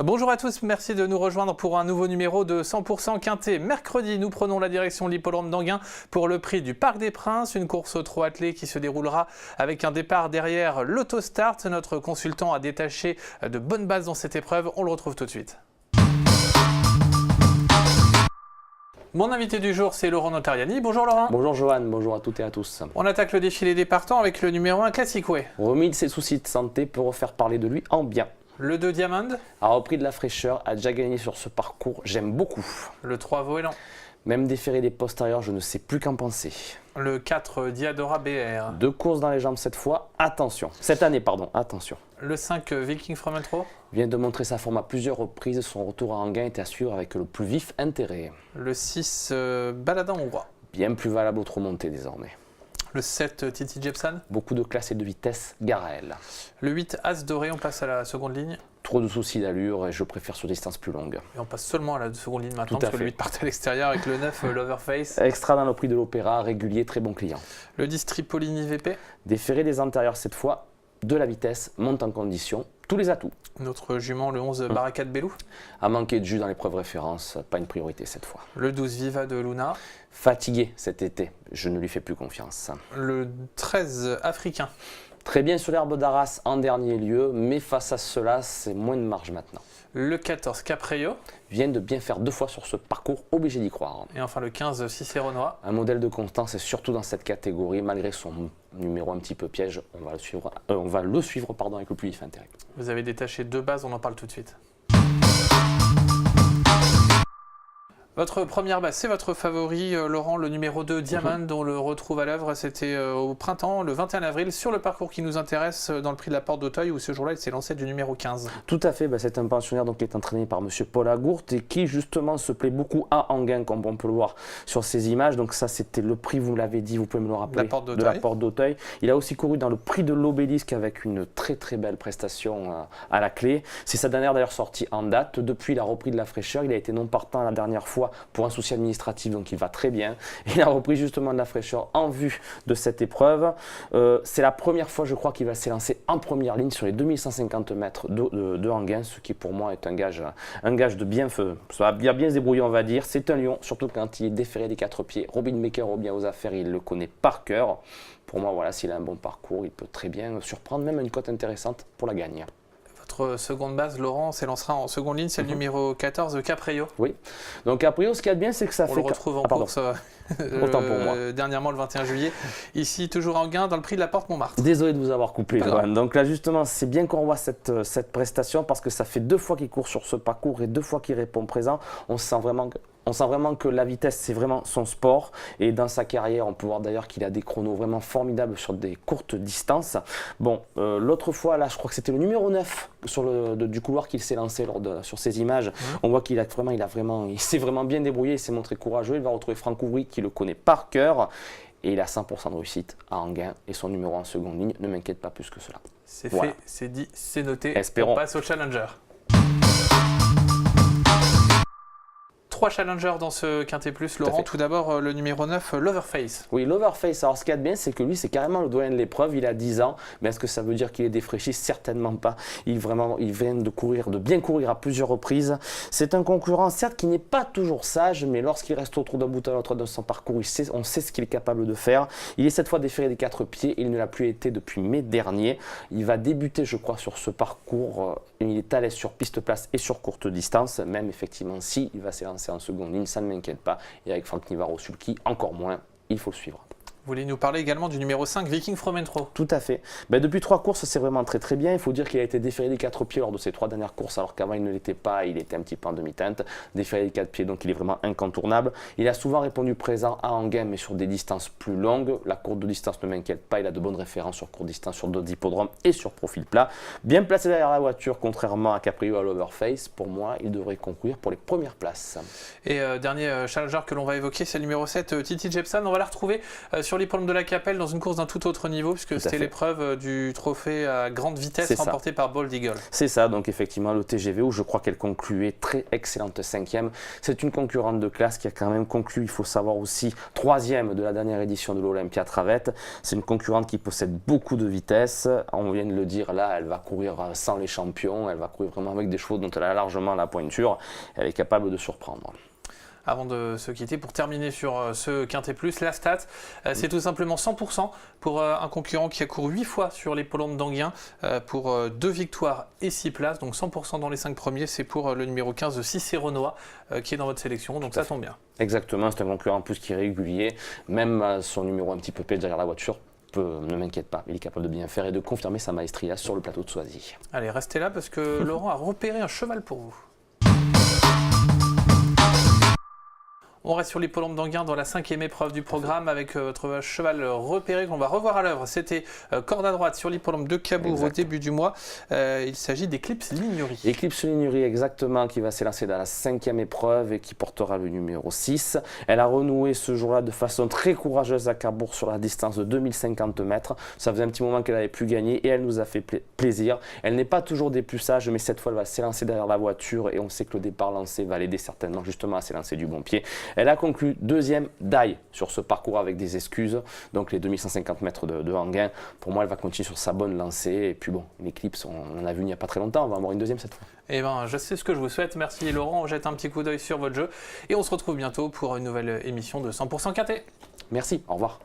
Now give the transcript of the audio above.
Bonjour à tous, merci de nous rejoindre pour un nouveau numéro de 100% Quintet. Mercredi, nous prenons la direction de l'hippodrome d'Enghien pour le prix du Parc des Princes, une course au trot attelé qui se déroulera avec un départ derrière l'Autostart. Notre consultant a détaché de bonnes bases dans cette épreuve, on le retrouve tout de suite. Mon invité du jour, c'est Laurent Notariani. Bonjour Laurent. Bonjour Johan, bonjour à toutes et à tous. On attaque le défilé des partants avec le numéro 1 Classic Way. Remis de ses soucis de santé pour refaire parler de lui en bien. Le 2 Diamond. A repris de la fraîcheur, a déjà gagné sur ce parcours, j'aime beaucoup. Le 3 Voélan. Même déféré des postérieurs, je ne sais plus qu'en penser. Le 4 Diadora BR. 2 courses dans les jambes cette fois, attention. Cette année, pardon, attention. Le 5 Viking from Intro. Vient de montrer sa forme à plusieurs reprises, son retour à Enghien est à suivre avec le plus vif intérêt. Le 6 Baladin Hongrois. Bien plus valable autre montée désormais. Le 7 Titi Jepson. Beaucoup de classe et de vitesse, gare à elle. Le 8 As Doré, on passe à la seconde ligne. Trop de soucis d'allure et je préfère sur distance plus longue. Et on passe seulement à la seconde ligne maintenant, Tout à parce que le fait. 8 partait à l'extérieur avec le 9 Loverface. Extra dans le prix de l'Opéra, régulier, très bon client. Le 10 Tripolini VP. Déféré des antérieurs cette fois, de la vitesse, monte en condition, tous les atouts. Notre jument, le 11 Barakat Bellou. A manqué de jus dans l'épreuve référence, pas une priorité cette fois. Le 12 Viva de Luna. Fatigué cet été, je ne lui fais plus confiance. Le 13 Africain. Très bien sur l'herbe d'Arras en dernier lieu, mais face à cela, c'est moins de marge maintenant. Le 14 Capreio. Vient de bien faire 2 fois sur ce parcours, obligé d'y croire. Et enfin le 15 Cicéronois. Un modèle de constance et surtout dans cette catégorie, malgré son numéro un petit peu piège, on va le suivre avec le plus vif intérêt. Vous avez détaché 2 bases, on en parle tout de suite. Votre première base, c'est votre favori, Laurent, le numéro 2, Diamond, dont on le retrouve à l'œuvre. C'était au printemps, le 21 avril, sur le parcours qui nous intéresse, dans le prix de la Porte d'Auteuil, où ce jour-là, il s'est lancé du numéro 15. Tout à fait, c'est un pensionnaire qui est entraîné par monsieur Paul Agourt et qui justement se plaît beaucoup à Enghien, comme on peut le voir sur ces images. Donc ça, c'était le prix, vous l'avez dit, vous pouvez me le rappeler, de la Porte d'Auteuil. Il a aussi couru dans le prix de l'Obélisque avec une très très belle prestation à la clé. C'est sa dernière d'ailleurs sortie en date. Depuis, il a repris de la fraîcheur. Il a été non partant la dernière fois pour un souci administratif, donc il va très bien. Il a repris justement de la fraîcheur en vue de cette épreuve. C'est la première fois, je crois, qu'il va s'élancer en première ligne sur les 2150 mètres de Enghien, ce qui pour moi est un gage de bien feu. Ça va bien se débrouiller, on va dire. C'est un lion, surtout quand il est déféré des 4 pieds. Robin Maker au bien aux affaires, il le connaît par cœur. Pour moi, voilà, s'il a un bon parcours, il peut très bien surprendre, même une cote intéressante pour la gagne. Votre seconde base, Laurent, s'élancera en seconde ligne, c'est le numéro 14, Capreio. Oui, donc Capreio, ce qu'il y a de bien, c'est que ça fait... On le retrouve en course autant pour moi. Dernièrement, le 21 juillet, ici, toujours en gain, dans le prix de la Porte Montmartre. Désolé de vous avoir coupé, Johan. Donc là, justement, c'est bien qu'on voit cette prestation, parce que ça fait 2 fois qu'il court sur ce parcours et 2 fois qu'il répond présent. On sent vraiment que la vitesse, c'est vraiment son sport. Et dans sa carrière, on peut voir d'ailleurs qu'il a des chronos vraiment formidables sur des courtes distances. Bon, l'autre fois, là, je crois que c'était le numéro 9 du couloir qu'il s'est lancé sur ces images. On voit qu'il s'est vraiment bien débrouillé, il s'est montré courageux. Il va retrouver Franck Ouvry, qui le connaît par cœur. Et il a 100% de réussite à Enghien. Et son numéro en seconde ligne, ne m'inquiète pas plus que cela. C'est voilà. fait, c'est dit, c'est noté. Espérons. On passe au Challenger. 3 challengers dans ce Quintet Plus. Laurent, tout d'abord le numéro 9, Loverface. Oui, Loverface. Alors ce qu'il y a de bien, c'est que lui, c'est carrément le doyen de l'épreuve. Il a 10 ans. Mais est-ce que ça veut dire qu'il est défraîchi? Certainement pas. Il vient de bien courir à plusieurs reprises. C'est un concurrent, certes, qui n'est pas toujours sage, mais lorsqu'il reste autour d'un bout à l'autre de son parcours, on sait ce qu'il est capable de faire. Il est cette fois déféré des 4 pieds. Il ne l'a plus été depuis mai dernier. Il va débuter, je crois, sur ce parcours. Il est à l'aise sur piste place et sur courte distance. Même effectivement, si il va s'élancer en seconde ligne, ça ne m'inquiète pas. Et avec Franck Nivaro-Sulky, encore moins, il faut le suivre. Vous voulez nous parler également du numéro 5, Viking from Intro? Tout à fait. Depuis 3 courses, c'est vraiment très très bien. Il faut dire qu'il a été déféré des 4 pieds lors de ses 3 dernières courses, alors qu'avant il ne l'était pas, il était un petit peu en demi-teinte. Déféré des 4 pieds, donc il est vraiment incontournable. Il a souvent répondu présent à Enghien, mais sur des distances plus longues. La courte de distance ne m'inquiète pas, il a de bonnes références sur courte distance, sur d'autres hippodromes et sur profil plat. Bien placé derrière la voiture, contrairement à Capreio à Loverface, pour moi, il devrait concourir pour les premières places. Et dernier challenger que l'on va évoquer, c'est le numéro 7, Titi Jepson. On va la retrouver sur sur l'hippodrome de la Capelle dans une course d'un tout autre niveau, puisque c'était l'épreuve du trophée à grande vitesse remporté par Bold Eagle. C'est ça, donc effectivement le TGV où je crois qu'elle concluait très excellente 5e. C'est une concurrente de classe qui a quand même conclu, il faut savoir aussi, 3e de la dernière édition de l'Olympia Travette. C'est une concurrente qui possède beaucoup de vitesse. On vient de le dire, là, elle va courir sans les champions, elle va courir vraiment avec des chevaux dont elle a largement la pointure. Elle est capable de surprendre. Avant de se quitter, pour terminer sur ce Quintet Plus, la stat, c'est tout simplement 100% pour un concurrent qui a couru 8 fois sur l'hippodrome d'Anguin pour 2 victoires et 6 places. Donc 100% dans les 5 premiers, c'est pour le numéro 15 de Cicéronois qui est dans votre sélection. Donc ça tombe bien. Exactement, c'est un concurrent en plus qui est régulier. Même son numéro un petit peu pèse derrière la voiture. Ne m'inquiète pas, il est capable de bien faire et de confirmer sa maestria sur le plateau de Soisy. Allez, restez là parce que Laurent a repéré un cheval pour vous. On reste sur l'hippodrome d'Anguin dans la 5e épreuve du programme avec votre cheval repéré qu'on va revoir à l'œuvre. C'était corde à droite sur l'hippodrome de Cabourg au début du mois. Il s'agit d'Eclipse Lignerie. Eclipse Lignerie, exactement, qui va s'élancer dans la 5e épreuve et qui portera le numéro 6. Elle a renoué ce jour-là de façon très courageuse à Cabourg sur la distance de 2050 mètres. Ça faisait un petit moment qu'elle n'avait plus gagné et elle nous a fait plaisir. Elle n'est pas toujours des plus sages, mais cette fois, elle va s'élancer derrière la voiture et on sait que le départ lancé va l'aider certainement justement à s'élancer du bon pied. Elle a conclu 2e d'ail sur ce parcours avec des excuses, donc les 2150 mètres de Anguin. Pour moi, elle va continuer sur sa bonne lancée. Et puis bon, une Eclipse, on en a vu il n'y a pas très longtemps, on va en avoir une 2e cette fois. Eh bien, je sais ce que je vous souhaite. Merci Laurent, on jette un petit coup d'œil sur votre jeu et on se retrouve bientôt pour une nouvelle émission de 100% Quintet. Merci, au revoir.